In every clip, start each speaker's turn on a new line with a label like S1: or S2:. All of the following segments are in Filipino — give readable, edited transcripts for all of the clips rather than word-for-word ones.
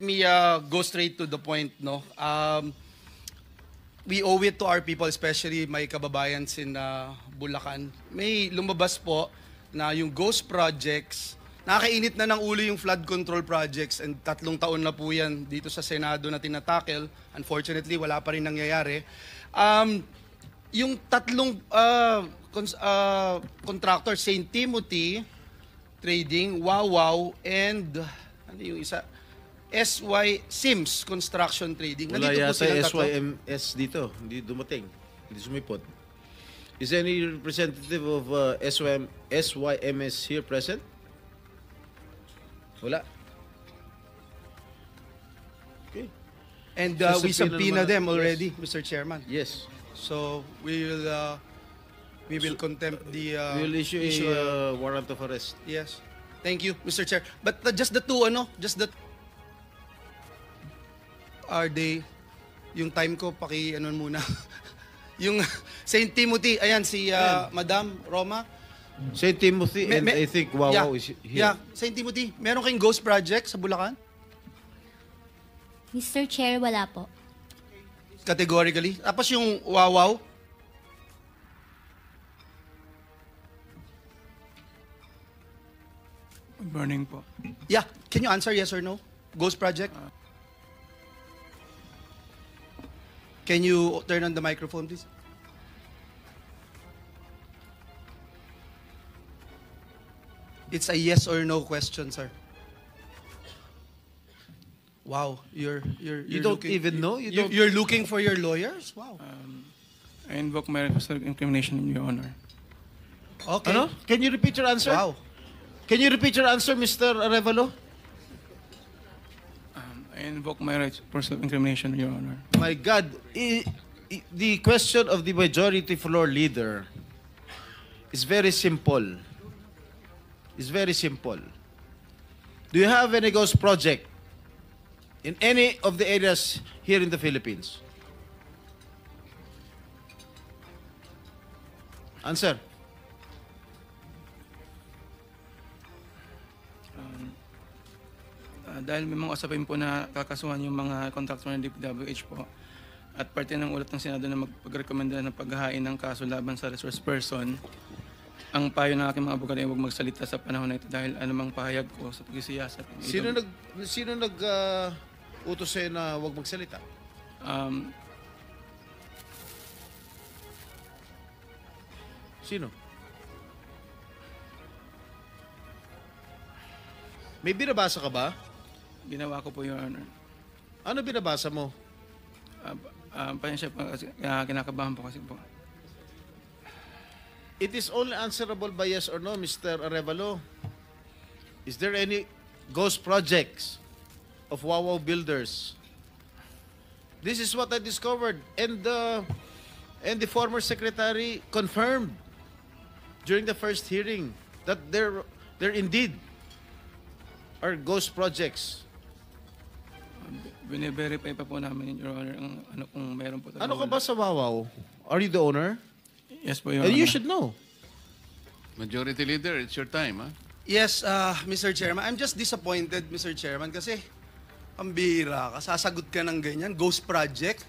S1: me go straight to the point, no? We owe it to our people, especially my kababayans in Bulacan. May lumabas po na yung ghost projects, nakakainit na ng ulo yung flood control projects, and 3 taon na po yan dito sa Senado na tinatakel. Unfortunately, wala pa rin nangyayari. Yung 3 contractor, St. Timothy Trading, Wawaw, and ano yung isa? Sims Construction Trading.
S2: Wala
S1: Nandito po
S2: yata
S1: silang tatlo.
S2: SYMS dito. Hindi dumating. Hindi sumipot. Is any representative of SYMS here present? Wala. Okay.
S1: And
S2: So,
S1: we
S2: subpoena
S1: subpoena
S2: naman-
S1: them
S2: yes.
S1: already, Mr. Chairman.
S2: Yes.
S1: So we will contempt the
S2: We will issue a warrant of arrest.
S1: Yes. Thank you, Mr. Chair. But just the two, just the are they, yung time ko, ano muna. Yung St. Timothy, ayan, si Madam Roma.
S2: St. Timothy and I think Wawaw is here.
S1: Yeah, St. Timothy, meron kayong ghost project sa Bulacan?
S3: Mr. Chair, wala po.
S1: Categorically. Tapos yung Wawaw,
S4: Good morning po.
S1: yeah, can you answer yes or no? Ghost project? Can you turn on the microphone, please? It's a yes or no question, sir. Wow, you're
S2: You don't even know? You don't-
S1: You're looking for your lawyers? Wow.
S4: I invoke my right of self-incrimination in your honor.
S1: Okay.
S2: Ano? Can you repeat your answer?
S1: Wow.
S2: Can you repeat your answer, Mr. Arevalo?
S4: I invoke my right for self-incrimination in your honor.
S2: My God, the question of the majority floor leader is very simple. It's very simple. Do you have any ghost project in any of the areas here in the Philippines? Answer.
S4: Dahil may mga usapin po na kakasuhan yung mga contractor ng DPWH po at parte ng ulat ng Senado na magpagrekomenda ng paghahain ng kaso laban sa resource person, ang payo ng aking mga abogado ay huwag magsalita sa panahon na ito dahil anumang pahayag ko sa pagsisiyasat.
S2: Sino nag utos sa'yo na huwag magsalita? Sino? May binabasa ka ba?
S4: Ginawa ko po, Your Honor.
S2: Ano binabasa mo?
S4: Pasensya po kasi kinakabahan po kasi po.
S2: It is only answerable by yes or no, Mr. Arevalo. Is there any ghost projects of Wawaw builders? This is what I discovered, and the former secretary confirmed during the first hearing that there indeed are ghost projects.
S4: Bine-verify pa po namin, Your Honor, ang ano kung meron po.
S2: Ano ka ba sa Wawaw? Are you the owner?
S4: Yes po, Your
S2: And
S4: Honor.
S2: you should know.
S5: Majority Leader, it's your time, huh?
S1: Yes, Mr. Chairman. I'm just disappointed, Mr. Chairman, kasi ang bihira ka, sasagot ka ng ganyan, ghost project.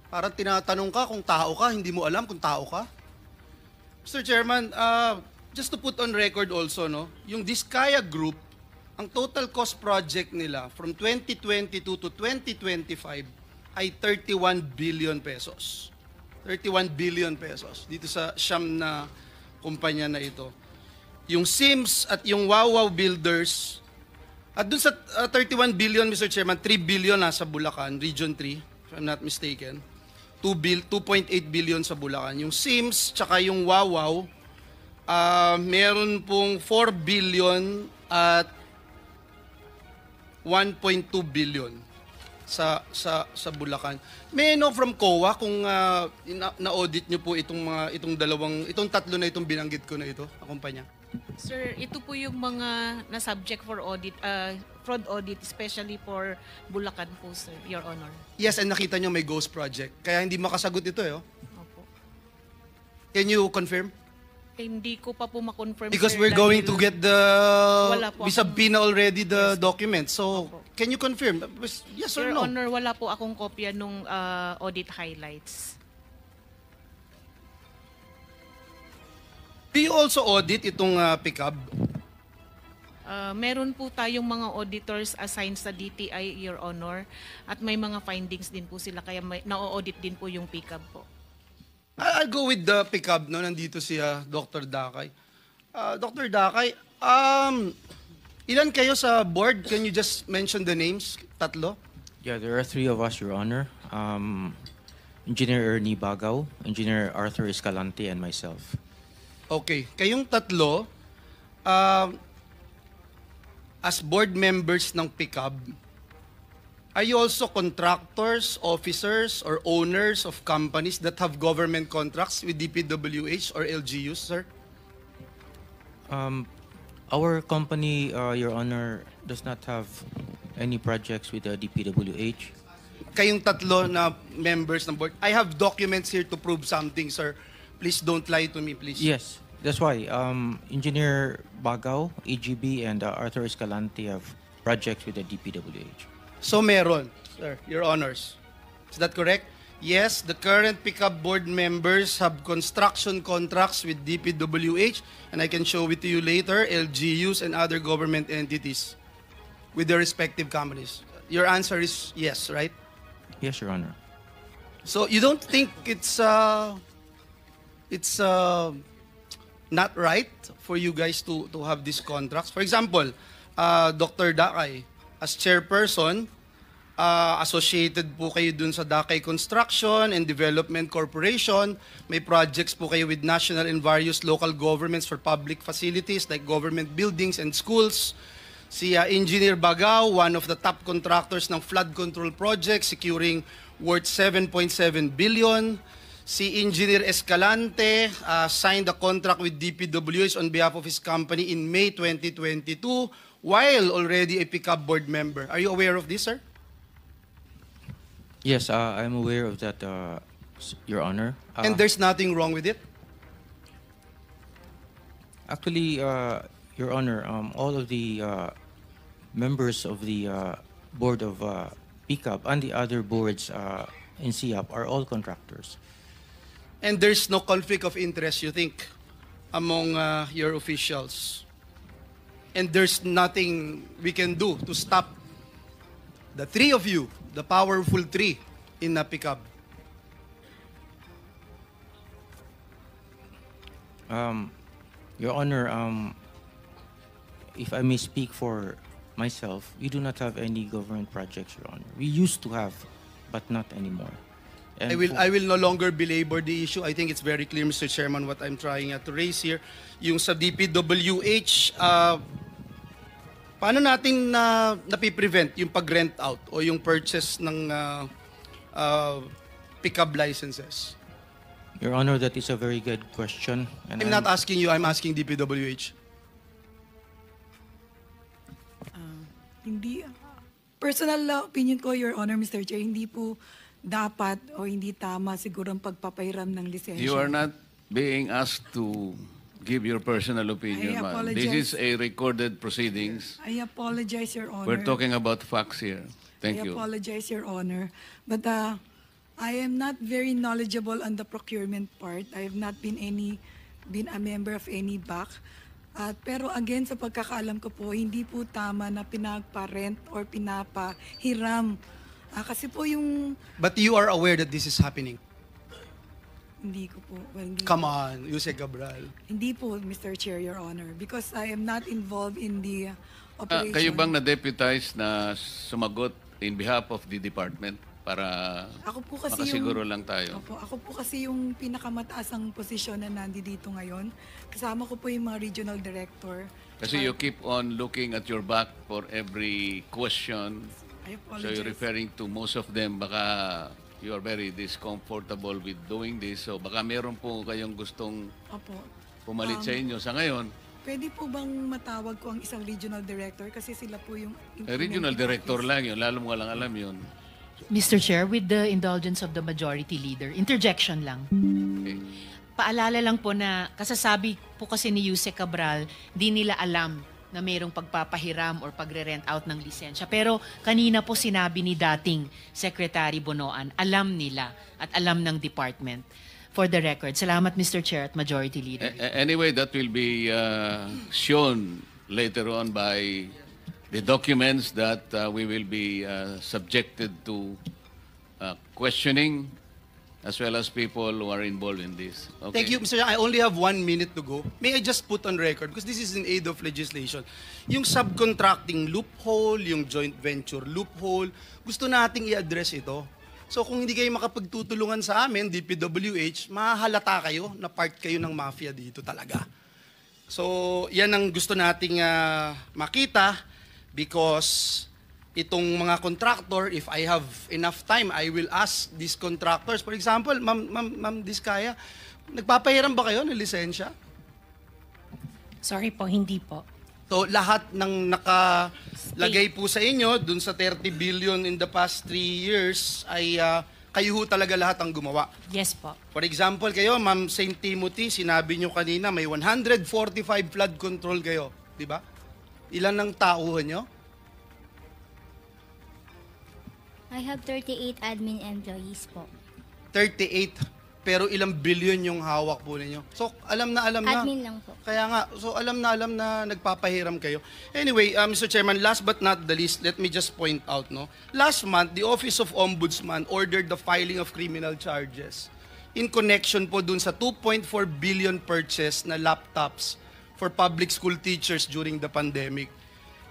S1: Parang tinatanong ka kung tao ka, hindi mo alam kung tao ka. Mr. Chairman, just to put on record also, no, yung Diskaya Group, ang total cost project nila from 2022 to 2025 ay 31 billion pesos. 31 billion pesos dito sa siyam na kumpanya na ito. Yung Sims at yung Wawaw Builders, at dun sa 31 billion, Mr. Chairman, 3 billion nasa Bulacan, Region 3, if I'm not mistaken. 2.8 billion sa Bulacan. Yung Sims, tsaka yung Wawaw, meron pong 4 billion at 1.2 billion sa Bulacan. May from COA kung na-audit niyo po itong tatlo na itong binanggit ko na ito, na kumpanya.
S6: Sir, ito po yung mga na-subject for audit, fraud audit, especially for Bulacan po, sir, Your Honor.
S1: Yes, and nakita niyo may ghost project. Kaya hindi makasagot ito eh. Oh.
S6: Opo.
S1: Can you confirm?
S6: Hindi ko pa po ma-confirm,
S1: Because
S6: sir,
S1: we're going
S6: dahil
S1: to get
S6: wala po
S1: we
S6: akong-
S1: subpoena already the documents. So,
S6: Opo.
S1: Can you confirm? Yes or
S6: Your
S1: no?
S6: Honor, wala po akong kopya nung audit highlights.
S1: Do you also audit itong pickup?
S6: Meron po tayong mga auditors assigned sa DTI, Your Honor, at may mga findings din po sila, kaya na-audit din po yung pickup po.
S1: I'll go with the pickup, no? Nandito si Dr. Dakay. Dr. Dakay, ilan kayo sa board? Can you just mention the names? Tatlo?
S3: Yeah, there are three of us, Your Honor. Engineer Ernie Bagaw, Engineer Arthur Escalante, and myself.
S1: Okay. Kayong tatlo, as board members ng pickup, are you also contractors, officers, or owners of companies that have government contracts with DPWH or LGUs, sir?
S3: Our company, Your Honor, does not have any projects with the DPWH.
S1: Kayong tatlo na members ng board. I have documents here to prove something, sir. Please don't lie to me, please.
S3: Yes, that's why Engineer Bagaw, EGB, and Arthur Escalante have projects with the DPWH.
S1: So meron, sir, Your Honors. Is that correct? Yes, the current pickup board members have construction contracts with DPWH, and I can show it to you later, LGUs and other government entities with their respective companies. Your answer is yes, right?
S3: Yes, Your Honor.
S1: So you don't think it's not right for you guys to have these contracts? For example, Dr. Dakay, as chairperson, associated po kayo dun sa Dakay Construction and Development Corporation. May projects po kayo with national and various local governments for public facilities like government buildings and schools. Si Engineer Bagaw, one of the top contractors ng flood control project, securing worth 7.7 billion. Si Engineer Escalante signed a contract with DPWH on behalf of his company in May 2022 while already a pickup board member. Are you aware of this, sir?
S3: Yes, I'm aware of that, Your Honor.
S1: And there's nothing wrong with it?
S3: Actually, Your Honor, all of the members of the board of PICAP and the other boards in CIAP are all contractors.
S1: And there's no conflict of interest, you think, among your officials? And there's nothing we can do to stop the three of you, the powerful three in PICAP?
S3: Your Honor, if I may speak for myself, we do not have any government projects, Your Honor. We used to have, but not anymore. And
S1: I will no longer belabor the issue. I think it's very clear, Mr. Chairman, what I'm trying to raise here. Yung sa DPWH, paano natin napiprevent yung pag-rent out o yung purchase ng pickup licenses?
S3: Your Honor, that is a very good question. And
S1: I'm not asking you, I'm asking DPWH.
S7: Hindi, personal opinion ko, Your Honor, Mr. Chair, hindi po dapat o hindi tama siguro ang pagpapairam ng lisensya.
S5: You are not being asked to give your personal opinion,
S7: I
S5: ma'am. This is
S7: apologize.
S5: a recorded proceedings.
S7: I apologize, Your Honor.
S5: We're talking about facts here. Thank
S7: I
S5: you.
S7: apologize, Your Honor. But I am not very knowledgeable on the procurement part. I have not been a member of any BAC. Pero again, sa pagkakaalam ko po, hindi po tama na pinagpa-rent or pinapahiram. Kasi po yung...
S1: But you are aware that this is happening?
S7: Hindi ko po. Well, hindi,
S1: Come on, Jose Cabral.
S7: Hindi po, Mr. Chair, Your Honor. Because I am not involved in the operation.
S5: Kayo bang na-deputize na sumagot in behalf of the department para
S7: Ako po kasi
S5: makasiguro lang tayo?
S7: Opo, ako po kasi yung pinakamataasang posisyon na dito ngayon. Kasama ko po yung mga regional director.
S5: Kasi you keep on looking at your back for every question.
S7: I
S5: So you're
S7: apologize.
S5: referring to most of them, baka you are very discomfortable with doing this. So baka meron po kayong gustong
S7: Opo.
S5: pumalit sa inyo sa ngayon.
S7: Pwede po bang matawag ko ang isang regional director? Kasi sila po yung...
S5: Regional
S7: implementing
S5: director
S7: office.
S5: lang yun, lalo mo lang alam yun.
S8: Mr. Chair, with the indulgence of the majority leader, interjection lang.
S5: Okay.
S8: Paalala lang po na kasasabi po kasi ni Yuse Cabral, di nila alam na mayroong pagpapahiram or pagre-rent out ng lisensya. Pero kanina po sinabi ni dating Secretary Bonoan, alam nila at alam ng department. For the record, salamat Mr. Chair at Majority Leader.
S5: Anyway, that will be shown later on by the documents that we will be subjected to questioning, as well as people who are involved in this. Okay?
S1: Thank you, Mr. Chair. I only have 1 minute to go. May I just put on record, because this is in aid of legislation, yung subcontracting loophole, yung joint venture loophole, gusto nating i-address ito. So kung hindi kayo makapagtutulungan sa amin, DPWH, mahahalata kayo na part kayo ng mafia dito talaga. So yan ang gusto nating makita, because itong mga contractor, if I have enough time, I will ask these contractors. For example, Ma'am Diskaya, nagpapahiram ba kayo ng lisensya?
S6: Sorry po, hindi po.
S1: So lahat ng nakalagay po sa inyo, dun sa 30 billion in the past 3 years, ay kayo ho talaga lahat ang gumawa.
S6: Yes po.
S1: For example, kayo, Ma'am St. Timothy, sinabi nyo kanina, may 145 flood control kayo. Di ba? Ilan ang tauhan nyo?
S9: I have 38 admin employees po.
S1: 38. Pero ilang billion yung hawak po ninyo. So, alam na.
S9: Admin lang po.
S1: Kaya nga, so alam na nagpapahiram kayo. Anyway, Mr. Chairman, last but not the least, let me just point out, no? Last month, the Office of Ombudsman ordered the filing of criminal charges in connection po dun sa 2.4 billion purchase na laptops for public school teachers during the pandemic.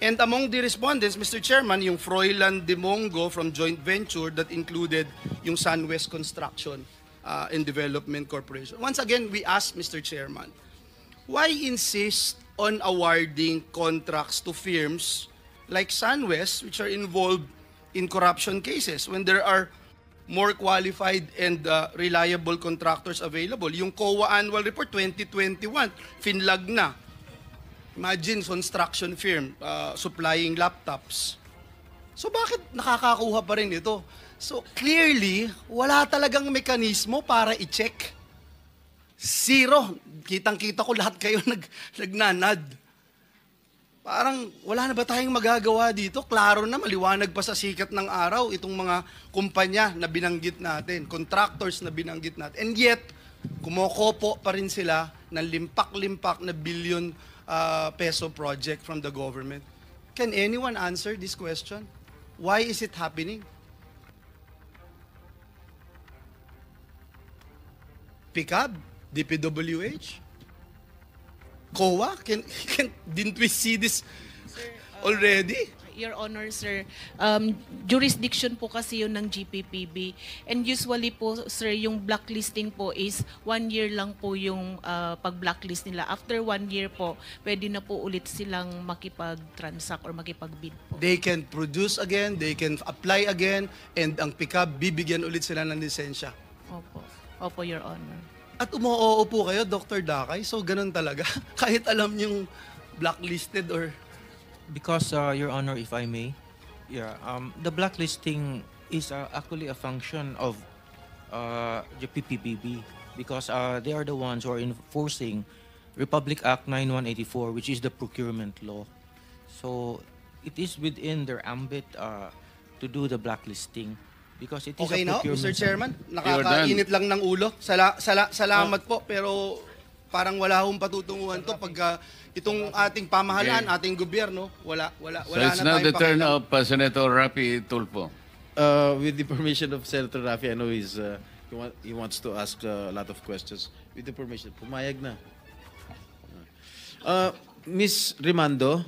S1: And among the respondents, Mr. Chairman, yung Froilan Demongo from joint venture that included yung SunWest Construction and Development Corporation. Once again, we ask, Mr. Chairman, why insist on awarding contracts to firms like SunWest, which are involved in corruption cases, when there are more qualified and reliable contractors available? Yung COA Annual Report 2021, finlag na. Imagine, construction firm supplying laptops. So bakit nakakakuha pa rin ito? So clearly, wala talagang mekanismo para i-check. Zero. Kitang-kita ko lahat kayo nagnanad. Parang wala na ba tayong magagawa dito? Klaro na, maliwanag pa sa sikat ng araw itong mga kumpanya na binanggit natin, contractors na binanggit natin. And yet, kumokopo pa rin sila ng limpak-limpak na billion peso project from the government. Can anyone answer this question? Why is it happening? PICAB, DPWH, COA, didn't we see this already?
S6: Your Honor, sir, jurisdiction po kasi yun ng GPPB. And usually po, sir, yung blacklisting po is 1 year lang po yung pag-blacklist nila. After 1 year po, pwede na po ulit silang makipag-transact or makipag-bid po.
S1: They can produce again, they can apply again, and ang PICAB, bibigyan ulit sila ng lisensya.
S6: Opo. Opo, Your Honor.
S1: At umoo po kayo, Dr. Dakay, so ganun talaga. Kahit alam niyong blacklisted or...
S3: Because, Your Honor, if I may, the blacklisting is actually a function of the PPPB, because they are the ones who are enforcing Republic Act 9184, which is the procurement law. So it is within their ambit to do the blacklisting, because it is
S1: Okay
S3: a
S1: na,
S3: procurement.
S1: Mr. Chairman,
S5: You're
S1: nakakainit lang ng ulo. Salamat po, pero parang wala hong patutunguhan to pagka itong ating pamahalaan,
S5: Okay.
S1: ating gobyerno, wala
S5: So it's now the turn of Senator Rapi Tulfo.
S2: With the permission of Senator Rafi, I know he wants to ask a lot of questions. With the permission, pumayag na. Miss Rimando,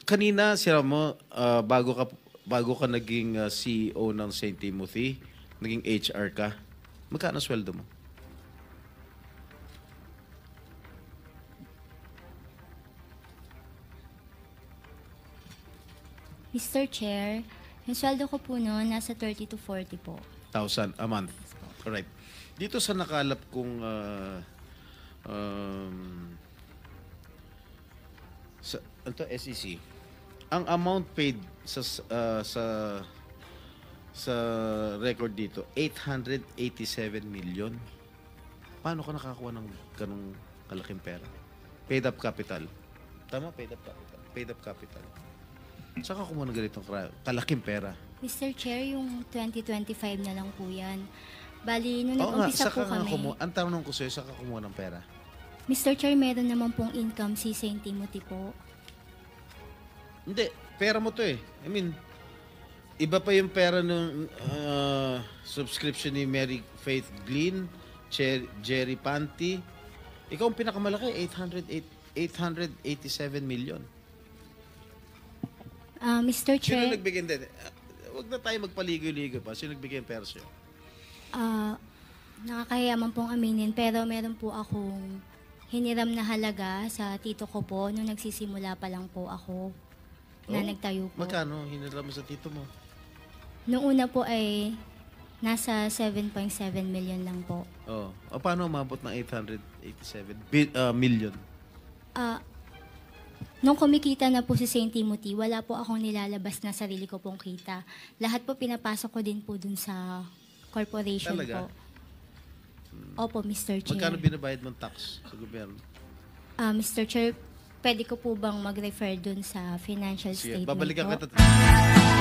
S2: kanina sila mo, bago ka naging CEO ng St. Timothy, naging HR ka, magkano sweldo mo?
S9: Mr. Chair, yung sweldo ko po noon, nasa 30 to 40 po.
S2: 1,000 a month. Alright. Dito sa nakalap kong SEC, ang amount paid sa record dito, 887 million. Paano ka nakakuha ng ganong kalaking pera? Paid up capital. Tama, paid up capital. paid up capital. Saka kumuha ng ganitong kalaking pera.
S9: Mr. Chair, yung 2025 na lang po yan. Bali, nung
S2: Oo nga,
S9: nag-umpisa po
S2: saka nga
S9: kami,
S2: kumuha. Ang tanong ko sa'yo, saka kumuha ng pera.
S9: Mr. Chair, meron naman pong income si St. Timothy po.
S2: Hindi, pera mo to eh. I mean, iba pa yung pera ng subscription ni Mary Faith Glynn, Jerry Panty. Ikaw ang pinakamalaki, 887 million.
S9: Mr.
S2: Sino
S9: Chair,
S2: nagbigay din? Huwag na tayo magpaligoy-ligoy pa. Sino nagbigay ng pera sa'yo?
S9: nakakahiya man pong aminin, pero meron po akong hiniram na halaga sa tito ko po nung nagsisimula pa lang po ako na nagtayo po.
S2: Magkano hiniram mo sa tito mo?
S9: Nung una po ay nasa 7.7 million lang po.
S2: Oh. O paano umabot ng 887 million?
S9: Nung kumikita na po si St. Timothy, wala po akong nilalabas na sarili ko pong kita. Lahat po pinapasok ko din po dun sa corporation
S2: Talaga?
S9: po. Opo, Mr. Chair.
S2: Magkano binabayad mong tax sa gobyerno?
S9: Mr. Chair, pwede ko po bang mag-refer dun sa financial
S2: Sige,
S9: statement
S2: babalikan
S9: po?
S2: kita.